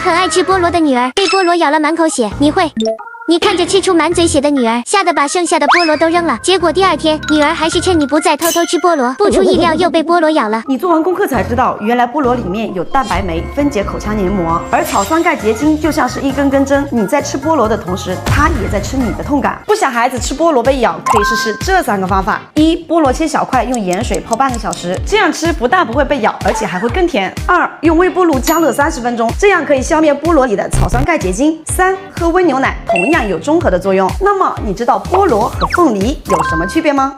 很爱吃菠萝的女儿被菠萝咬了满口血，你会？你看着吃出满嘴血的女儿，吓得把剩下的菠萝都扔了。结果第二天，女儿还是趁你不在偷偷吃菠萝，不出意料又被菠萝咬了。你做完功课才知道，原来菠萝里面有蛋白酶分解口腔黏膜，而草酸钙结晶就像是一根根针，你在吃菠萝的同时，它也在吃你的痛感。不想孩子吃菠萝被咬，可以试试这3个方法：一、菠萝切小块，用盐水泡半个小时，这样吃不但不会被咬，而且还会更甜。2、用微波炉加热30分钟，这样可以消灭菠萝里的草酸钙结晶。3、喝温牛奶，同样有中和的作用。那么你知道菠萝和凤梨有什么区别吗？